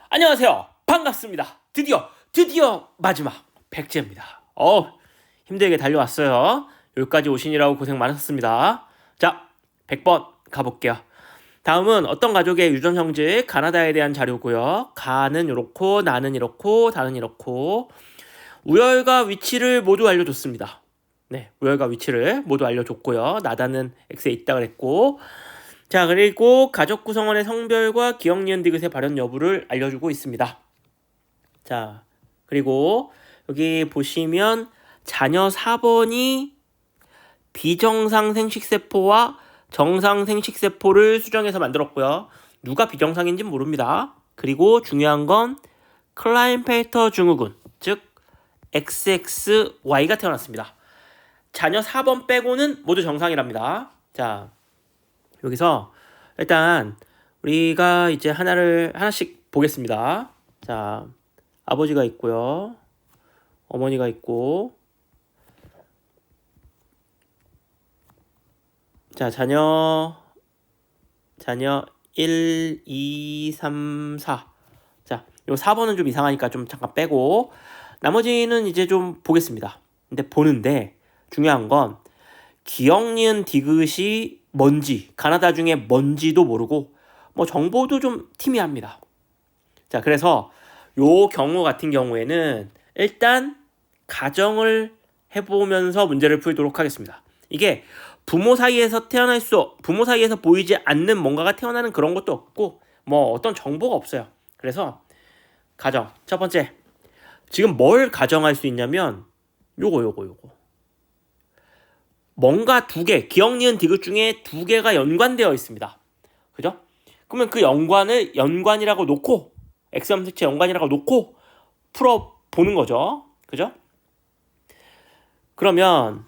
안녕하세요. 반갑습니다. 드디어 마지막 100제입니다. 힘들게 달려왔어요. 여기까지 오시느라고 고생 많으셨습니다. 자, 100번 가볼게요. 다음은 어떤 가족의 유전 형질 가나다에 대한 자료고요. 가는 이렇고 나는 이렇고 다는 이렇고 우열과 위치를 모두 알려줬습니다. 네, 우열과 위치를 모두 알려줬고요. 나다는 X에 있다 그랬고, 자, 그리고 가족 구성원의 성별과 기억, 니은, 디귿의 발현 여부를 알려주고 있습니다. 자, 그리고 여기 보시면 자녀 4번이 비정상 생식세포와 정상 생식세포를 수정해서 만들었고요. 누가 비정상인지 모릅니다. 그리고 중요한 건 클라인펠터 증후군, 즉 XXY가 태어났습니다. 자녀 4번 빼고는 모두 정상이랍니다. 자, 여기서 일단 우리가 이제 하나씩 보겠습니다. 자, 아버지가 있고요. 어머니가 있고, 자, 자녀 1, 2, 3, 4. 자, 요 4번은 좀 이상하니까 좀 잠깐 빼고 나머지는 이제 좀 보겠습니다. 근데 보는데 중요한 건 기억, 니은, 디귿이 뭔지, 가나다 중에 뭔지도 모르고 뭐 정보도 좀 희미합니다. 자, 그래서 요 경우 같은 경우에는 일단 가정을 해보면서 문제를 풀도록 하겠습니다. 이게 부모 사이에서 보이지 않는 뭔가가 태어나는 그런 것도 없고 뭐 어떤 정보가 없어요. 그래서 가정 첫 번째, 지금 뭘 가정할 수 있냐면 요거 뭔가 두 개, 기억, 니은, 디귿 중에 두 개가 연관되어 있습니다. 그죠? 그러면 그 연관이라고 놓고 X염색체 연관이라고 놓고 풀어보는 거죠. 그죠? 그러면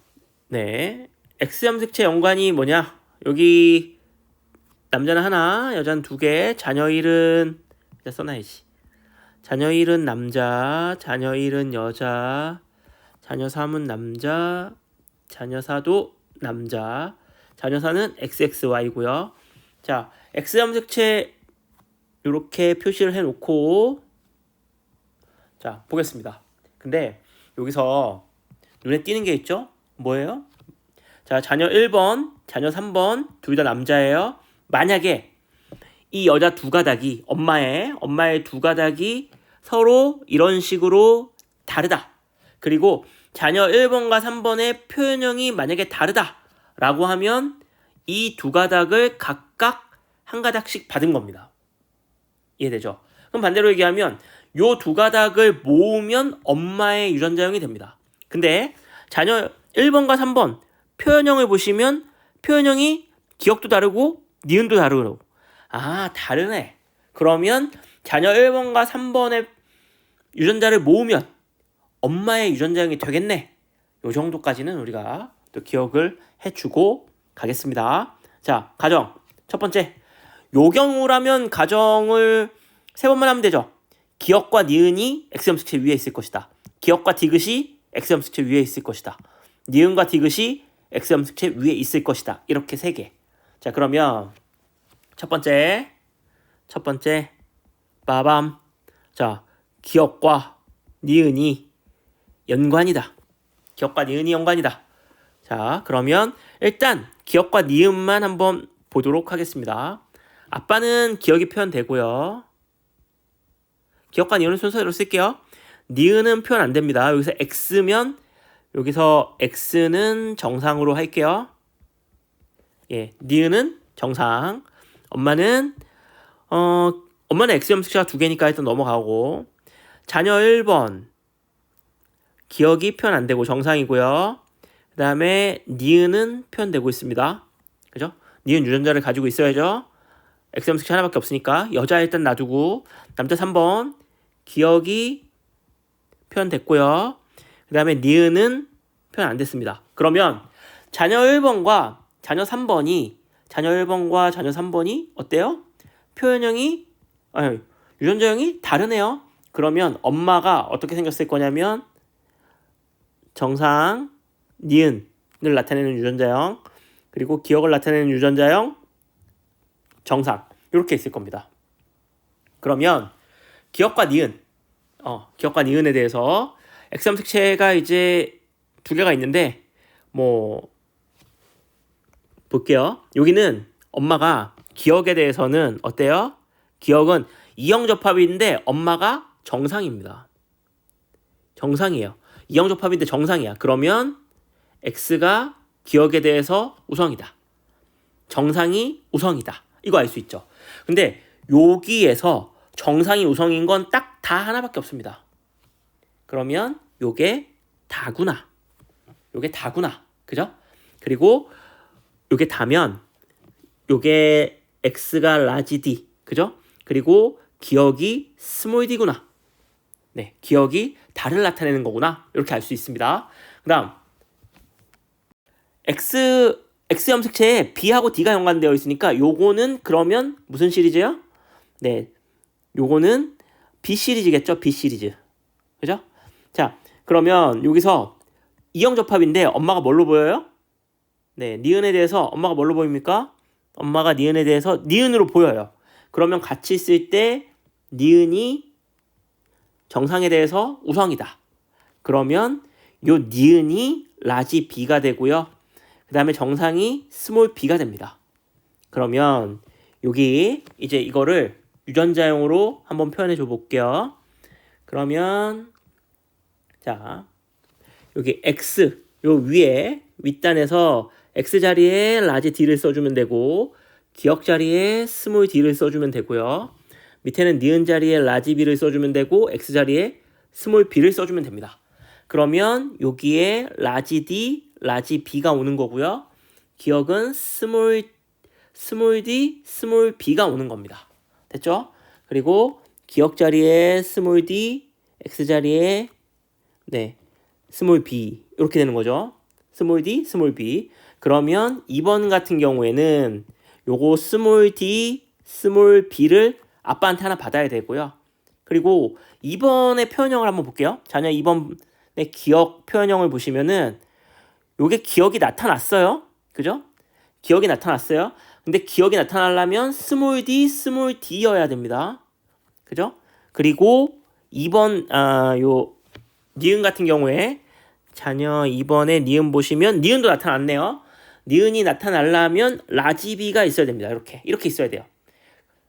네, X염색체 연관이 뭐냐? 여기 남자는 하나, 여자는 두 개, 자녀 1은 써놔야지. 자녀 1은 남자, 자녀 1은 여자, 자녀 3은 남자, 자녀 4도 남자, 자녀 4는 XXY고요. 자, X염색체 이렇게 표시를 해놓고 자, 보겠습니다. 근데 여기서 눈에 띄는 게 있죠? 뭐예요? 자, 자녀 1번, 자녀 3번 둘 다 남자예요. 만약에 이 여자 두 가닥이 엄마의 두 가닥이 서로 이런 식으로 다르다. 그리고 자녀 1번과 3번의 표현형이 만약에 다르다라고 하면 이 두 가닥을 각각 한 가닥씩 받은 겁니다. 이해되죠? 그럼 반대로 얘기하면 요 두 가닥을 모으면 엄마의 유전자형이 됩니다. 근데 자녀 1번과 3번 표현형을 보시면 표현형이 기억도 다르고 니은도 다르고 다르네. 그러면 자녀 1번과 3번의 유전자를 모으면 엄마의 유전자형이 되겠네. 요 정도까지는 우리가 또 기억을 해주고 가겠습니다. 자, 가정 첫 번째, 요 경우라면 가정을 세 번만 하면 되죠. 기억과 니은이 X염색체 위에 있을 것이다. 기억과 디귿이 X염색체 위에 있을 것이다. 니은과 디귿이 X염색체 위에 있을 것이다. 이렇게 세 개. 자, 그러면 첫 번째 빠밤. 자, 기억과 니은이 연관이다. 기억과 니은이 연관이다. 자, 그러면 일단 기억과 니은만 한번 보도록 하겠습니다. 아빠는 기억이 표현되고요. 기억과 니은은 순서대로 쓸게요. 니은은 표현 안 됩니다. 여기서 X면 여기서 X는 정상으로 할게요. 예, 니은은 정상. 엄마는 X염색체가 두 개니까 일단 넘어가고, 자녀 1번 기억이 표현 안 되고 정상이고요. 그 다음에 니은은 표현되고 있습니다. 그죠? 니은 유전자를 가지고 있어야죠. X염색체 하나밖에 없으니까 여자 일단 놔두고, 남자 3번 기억이 표현됐고요. 그 다음에 니은은 표현 안 됐습니다. 그러면 자녀 1번과 자녀 3번이 어때요? 유전자형이 다르네요. 그러면 엄마가 어떻게 생겼을 거냐면 정상, 니은을 나타내는 유전자형, 그리고 기억을 나타내는 유전자형, 정상, 이렇게 있을 겁니다. 그러면 기억과 니은. 기억과 니은에 대해서 X3 색채가 이제 두 개가 있는데 뭐 볼게요. 여기는 엄마가 기억에 대해서는 어때요? 기억은 이형접합인데 엄마가 정상입니다. 정상이에요. 이형접합인데 정상이야. 그러면 X가 기억에 대해서 우성이다. 정상이 우성이다. 이거 알 수 있죠. 근데 여기에서 정상이 우성인 건 딱 다 하나밖에 없습니다. 그러면 요게 다구나. 요게 다구나. 그죠? 그리고 요게 다면 요게 X가 라지 D. 그죠? 그리고 기억이 스몰 d구나. 네, 기억이 다를 나타내는 거구나. 이렇게 알 수 있습니다. 그 다음 X염 색채에 B하고 D가 연관되어 있으니까 요거는 그러면 무슨 시리즈요? 네, 요거는 B 시리즈겠죠? B 시리즈. 그죠? 자, 그러면 여기서 이형접합인데 엄마가 뭘로 보여요? 네, 니은에 대해서 엄마가 뭘로 보입니까? 엄마가 니은에 대해서 니은으로 보여요. 그러면 같이 있을 때 니은이 정상에 대해서 우성이다. 그러면 요 니은이 라지 B가 되고요. 그 다음에 정상이 스몰 b가 됩니다. 그러면 여기 이제 이거를 유전자형으로 한번 표현해 줘 볼게요. 그러면 자 여기 x 요 위에 윗단에서 x 자리에 라지 d를 써주면 되고 기억 자리에 스몰 d를 써주면 되고요. 밑에는 니은 자리에 라지 b를 써주면 되고 x 자리에 스몰 b를 써주면 됩니다. 그러면 여기에 라지 d, 라지 b가 오는 거고요. 기억은 스몰 d, 스몰 b가 오는 겁니다. 됐죠? 그리고 기억 자리에 스몰 d, x 자리에 네 스몰 b 이렇게 되는 거죠. 스몰 d, 스몰 b. 그러면 2번 같은 경우에는 요거 스몰 d, 스몰 b를 아빠한테 하나 받아야 되고요. 그리고 2번의 표현형을 한번 볼게요. 자녀 2번의 기억 표현형을 보시면은 요게 기억이 나타났어요. 그죠? 기억이 나타났어요. 근데 기억이 나타나려면 스몰 d, 스몰 d여야 됩니다. 그죠? 그리고 2번 요 니은 같은 경우에 자녀 2번에 니은 보시면 니은도 나타났네요. 니은이 나타나려면 라지 b가 있어야 됩니다. 이렇게 있어야 돼요.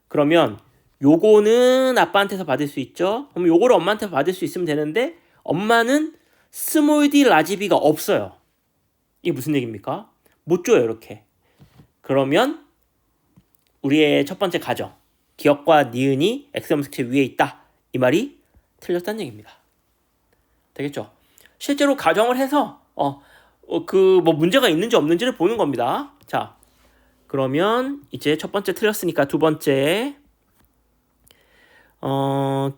그러면 요거는 아빠한테서 받을 수 있죠. 그럼 요거를 엄마한테 받을 수 있으면 되는데 엄마는 스몰 d 라지 b가 없어요. 이게 무슨 얘기입니까? 못 줘요, 이렇게. 그러면 우리의 첫 번째 가정, 기억과 니은이 X염 색채 위에 있다. 이 말이 틀렸다는 얘기입니다. 되겠죠? 실제로 가정을 해서 뭐 문제가 있는지 없는지를 보는 겁니다. 자, 그러면 이제 첫 번째 틀렸으니까 두 번째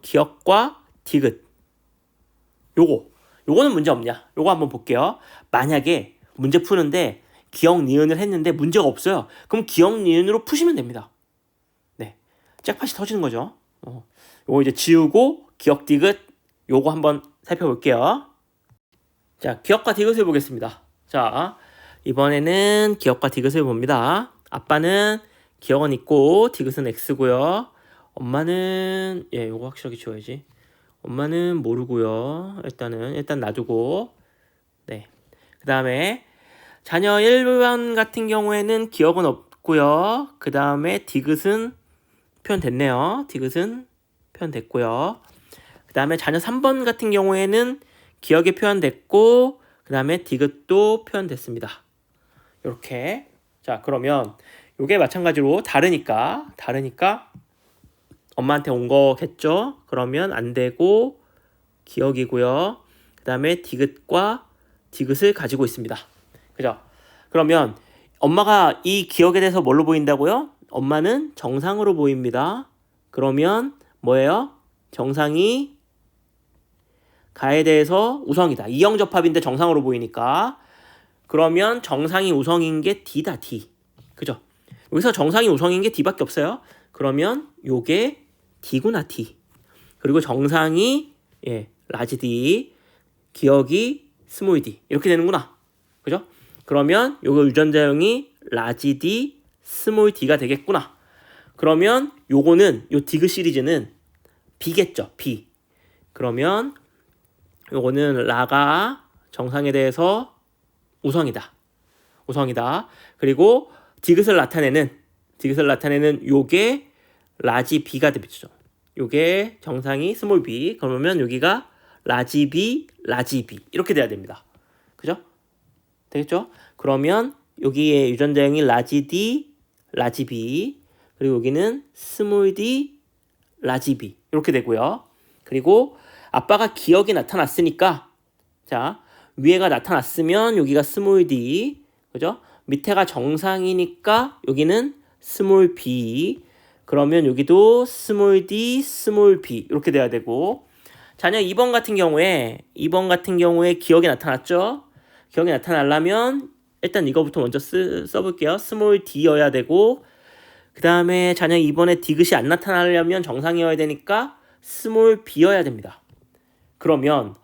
기억과 디귿. 요거는 문제 없냐? 요거 한번 볼게요. 만약에 문제 푸는데 기억 니은을 했는데 문제가 없어요. 그럼 기억 니은으로 푸시면 됩니다. 네, 잭팟이 터지는 거죠. 요거 이제 지우고 기억 디귿 요거 한번 살펴볼게요. 자, 기억과 디귿을 보겠습니다. 자, 이번에는 기억과 디귿을 봅니다. 아빠는 기억은 있고 디귿은 X고요. 엄마는 요거 확실하게 지워야지. 엄마는 모르고요. 일단 놔두고. 네. 그 다음에 자녀 1번 같은 경우에는 기억은 없고요. 그 다음에 디귿은 표현됐네요. 디귿은 표현됐고요. 그 다음에 자녀 3번 같은 경우에는 기억이 표현됐고 그 다음에 디귿도 표현됐습니다. 이렇게. 자, 그러면 요게 마찬가지로 다르니까 엄마한테 온 거겠죠? 그러면 안 되고 기억이고요. 그 다음에 디귿과 디귿을 가지고 있습니다. 그죠? 그러면 엄마가 이 기억에 대해서 뭘로 보인다고요? 엄마는 정상으로 보입니다. 그러면 뭐예요? 정상이 가에 대해서 우성이다. 이형접합인데 정상으로 보이니까. 그러면 정상이 우성인 게 D다, D. 그죠? 여기서 정상이 우성인 게 D밖에 없어요. 그러면 요게 D구나, D. 그리고 정상이 라지 D, 기억이 스몰 D. 이렇게 되는구나. 그죠? 그러면 요거 유전자형이 라지 D, 스몰 D가 되겠구나. 그러면 요거는 요 디귿 시리즈는 B겠죠. B. 그러면 요거는 라가 정상에 대해서 우성이다. 우성이다. 그리고 디귿을 나타내는 요게 라지 B가 되죠. 요게 정상이 스몰 b. 그러면 여기가 라지 B 이렇게 돼야 됩니다. 그죠? 되겠죠? 그러면 여기에 유전자형이 라지 D, 라지 B, 그리고 여기는 스몰 d, 라지 B 이렇게 되고요. 그리고 아빠가 기억이 나타났으니까 자 위에가 나타났으면 여기가 스몰 d, 그죠? 밑에가 정상이니까 여기는 스몰 b. 그러면 여기도 스몰 d, 스몰 b 이렇게 돼야 되고, 자녀 2번 같은 경우에 기억이 나타났죠? 기억이 나타나려면 일단 이거부터 먼저 써볼게요. 스몰 d여야 되고, 그 다음에 자녀 2번에 디귿이 안 나타나려면 정상이어야 되니까 스몰 b여야 됩니다. 그러면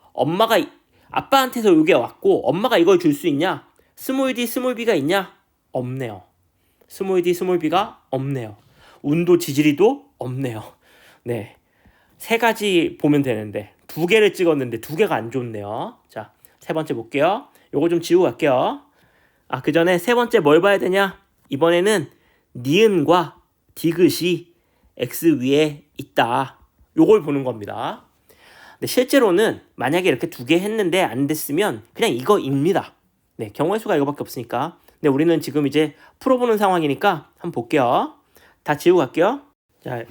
아빠한테서 이게 왔고 엄마가 이걸 줄 수 있냐? 스몰 d, 스몰 b가 있냐? 없네요. 스몰 d, 스몰 b가 없네요. 운도 지지리도 없네요. 네, 3가지 보면 되는데 2개를 찍었는데 2개가 안 좋네요. 자, 3번째 볼게요. 요거 좀 지우고 갈게요. 그 전에 3번째 뭘 봐야 되냐? 이번에는 니은과 디귿이 x 위에 있다. 요걸 보는 겁니다. 근데 실제로는 만약에 이렇게 2개 했는데 안 됐으면 그냥 이거입니다. 네, 경우의 수가 이거밖에 없으니까. 근데 우리는 지금 이제 풀어보는 상황이니까 한번 볼게요. 다 지우고 갈게요. 자,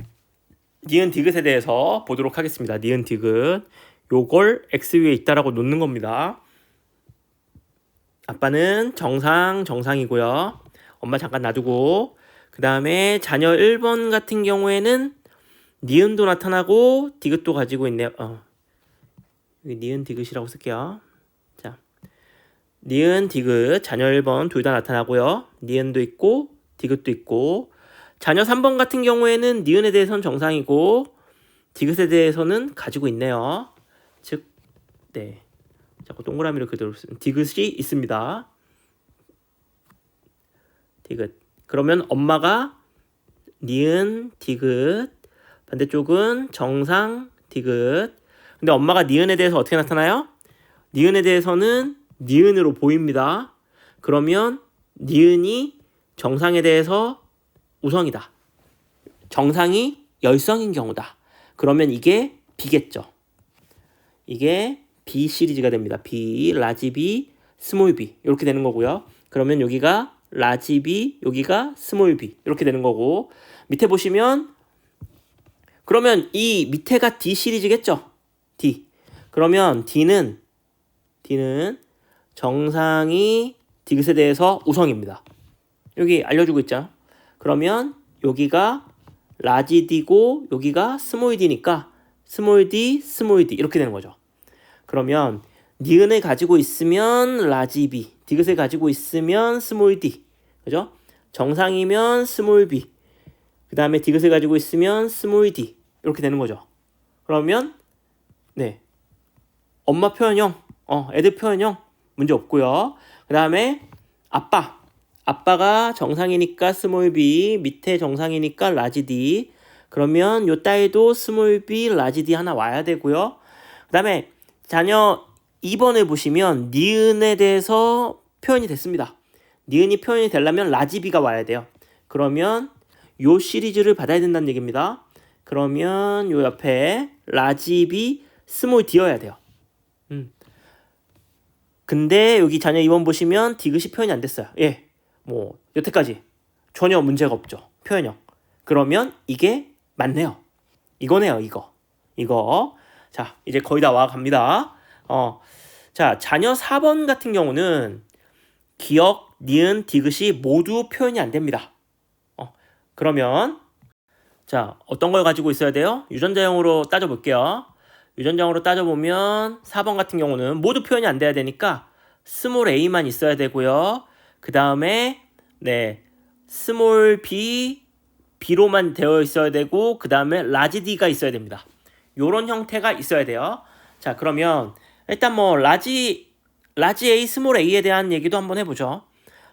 니은 디귿에 대해서 보도록 하겠습니다. 니은 디귿. 요걸 x 위에 있다라고 놓는 겁니다. 아빠는 정상이고요. 엄마 잠깐 놔두고, 그 다음에 자녀 1번 같은 경우에는 니은도 나타나고 디귿도 가지고 있네요. 여기 니은 디귿이라고 쓸게요. 자, 니은 디귿 자녀 1번 둘 다 나타나고요. 니은도 있고 디귿도 있고, 자녀 3번 같은 경우에는 니은에 대해서는 정상이고 디귿에 대해서는 가지고 있네요. 즉, 네, 자꾸 동그라미를 그대로 쓰면 디귿이 있습니다. 디귿. 그러면 엄마가 니은 디귿, 반대쪽은 정상 디귿. 근데 엄마가 니은에 대해서 어떻게 나타나요? 니은에 대해서는 니은으로 보입니다. 그러면 니은이 정상에 대해서 우성이다. 정상이 열성인 경우다. 그러면 이게 B겠죠. 이게 B 시리즈가 됩니다. B, 라지 B, 스몰 b 이렇게 되는 거고요. 그러면 여기가 라지 B, 여기가 스몰 b 이렇게 되는 거고, 밑에 보시면 그러면 이 밑에가 D 시리즈겠죠. D. 그러면 D는 정상이 디귿에 대해서 우성입니다. 여기 알려주고 있죠. 그러면 여기가 라지 D고 여기가 스몰 d니까 스몰 D, 스몰 d 이렇게 되는 거죠. 그러면 니은을 가지고 있으면 라지 B, 디귿을 가지고 있으면 스몰 d, 그죠? 정상이면 스몰 b, 그 다음에 디귿을 가지고 있으면 스몰 d 이렇게 되는 거죠. 그러면 네, 엄마 표현형, 애들 표현형 문제 없고요. 그 다음에 아빠가 정상이니까 스몰 b, 밑에 정상이니까 라지 d. 그러면 요 따위도 스몰 b, 라지 d 하나 와야 되고요. 그 다음에 자녀 2번을 보시면 니은에 대해서 표현이 됐습니다. 니은이 표현이 되려면 라지 b가 와야 돼요. 그러면 요 시리즈를 받아야 된다는 얘기입니다. 그러면 요 옆에 라지 b, 스몰 d여야 돼요. 근데 여기 자녀 2번 보시면 디귿이 표현이 안 됐어요. 예, 뭐 여태까지 전혀 문제가 없죠. 표현형. 그러면 이게 맞네요. 이거네요. 이거. 자, 이제 거의 다 와갑니다. 자, 자녀 4번 같은 경우는 기억, 니은, 디귿이 모두 표현이 안 됩니다. 그러면 자, 어떤 걸 가지고 있어야 돼요? 유전자형으로 따져볼게요. 유전자형으로 따져보면 4번 같은 경우는 모두 표현이 안 돼야 되니까 스몰 a만 있어야 되고요. 그 다음에 네, 스몰 b, b로만 되어 있어야 되고, 그 다음에 라지 d가 있어야 됩니다. 요런 형태가 있어야 돼요. 자, 그러면 일단 뭐 라지 a, 스몰 a에 대한 얘기도 한번 해보죠.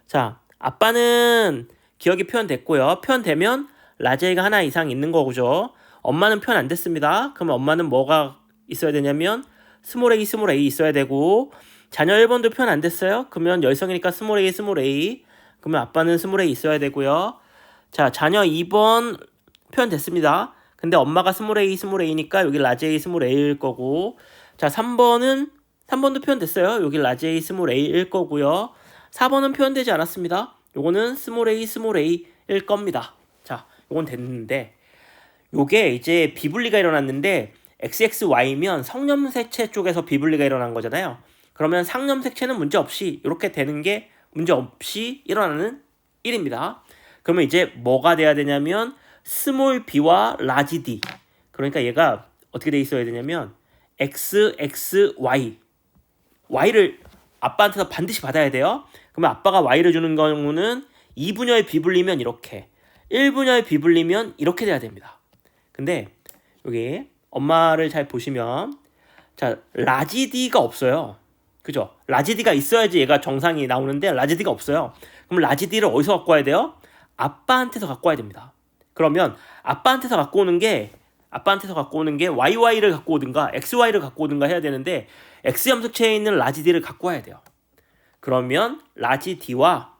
자, 아빠는 기억이 표현됐고요. 표현되면 라지 a가 하나 이상 있는 거죠. 엄마는 표현 안 됐습니다. 그러면 엄마는 뭐가 있어야 되냐면 스몰 a 있어야 되고, 자녀 1번도 표현 안 됐어요. 그러면 열성이니까 스몰 a. 그러면 아빠는 스몰 a 있어야 되고요. 자, 자녀 2번 표현 됐습니다. 근데 엄마가 스몰 a니까 여기 라지 a 스몰 a일 거고, 자, 3번도 표현 됐어요. 여기 라지 a 스몰 a일 거고요. 4번은 표현되지 않았습니다. 요거는 스몰 a일 겁니다. 자, 요건 됐는데, 요게 이제 비분리가 일어났는데 XXY면 성념색체 쪽에서 비분리가 일어난 거잖아요. 그러면 상념색체는 문제없이 이렇게 되는 게 문제없이 일어나는 일입니다. 그러면 이제 뭐가 돼야 되냐면 스몰 b와 라지 d. 그러니까 얘가 어떻게 돼 있어야 되냐면 XXY. Y를 아빠한테서 반드시 받아야 돼요. 그러면 아빠가 Y를 주는 경우는 2분여의 비분리면 이렇게, 1분여의 비분리면 이렇게 돼야 됩니다. 근데 여기 엄마를 잘 보시면, 자, 라지 D가 없어요. 그죠? 라지 D가 있어야지 얘가 정상이 나오는데 라지 D가 없어요. 그럼 라지 D를 어디서 갖고 와야 돼요? 아빠한테서 갖고 와야 됩니다. 그러면 아빠한테서 갖고 오는 게 YY를 갖고 오든가 XY를 갖고 오든가 해야 되는데 X 염색체에 있는 라지 D를 갖고 와야 돼요. 그러면 라지 D와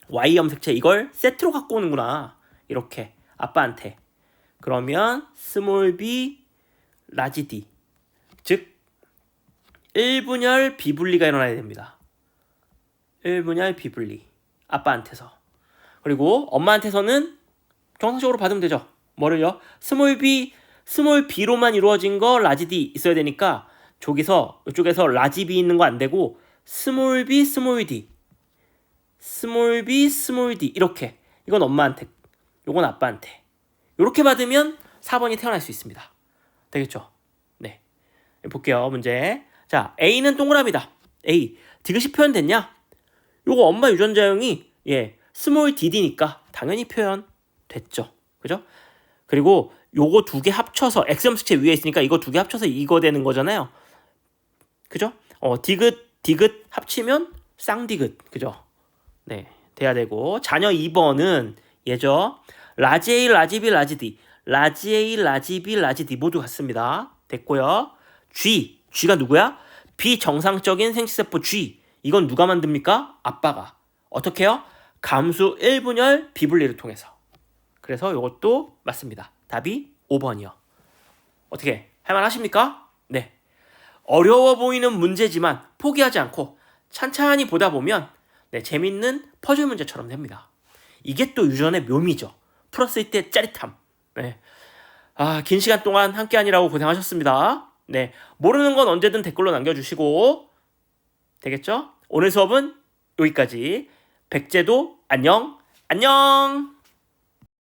Y 염색체 이걸 세트로 갖고 오는구나. 이렇게 아빠한테. 그러면 스몰 b 라지 d, 즉 1분열 비분리가 일어나야 됩니다. 1분열 비분리 아빠한테서. 그리고 엄마한테서는 정상적으로 받으면 되죠. 뭐를요? 스몰 b로만 이루어진 거 라지 d 있어야 되니까 이쪽에서 라지 b 있는 거 안 되고 스몰 b d 이렇게. 이건 엄마한테, 요건 아빠한테. 이렇게 받으면 4번이 태어날 수 있습니다. 되겠죠? 네. 볼게요. 문제. 자, A는 동그라미다. A. 디귿이 표현됐냐? 요거 엄마 유전자형이 스몰 dd니까 당연히 표현됐죠. 그죠? 그리고 요거 두 개 합쳐서 X염색체 위에 있으니까 이거 두 개 합쳐서 이거 되는 거잖아요. 그죠? 디귿 합치면 쌍디귿. 그죠? 네. 돼야 되고, 자녀 2번은 얘죠. 라지 A, 라지 B, 라지 D. 라지 A, 라지 B, 라지 D 모두 같습니다. 됐고요. G가 누구야? 비정상적인 생식세포 G. 이건 누가 만듭니까? 아빠가. 어떻게 해요? 감수 1분열 비분리를 통해서. 그래서 이것도 맞습니다. 답이 5번이요. 어떻게 할만하십니까? 네. 어려워 보이는 문제지만 포기하지 않고 찬찬히 보다 보면 재밌는 퍼즐 문제처럼 됩니다. 이게 또 유전의 묘미죠. 풀었을 때 짜릿함. 네. 긴 시간 동안 함께 하느라고 고생하셨습니다. 네. 모르는 건 언제든 댓글로 남겨주시고, 되겠죠? 오늘 수업은 여기까지. 백제도 안녕.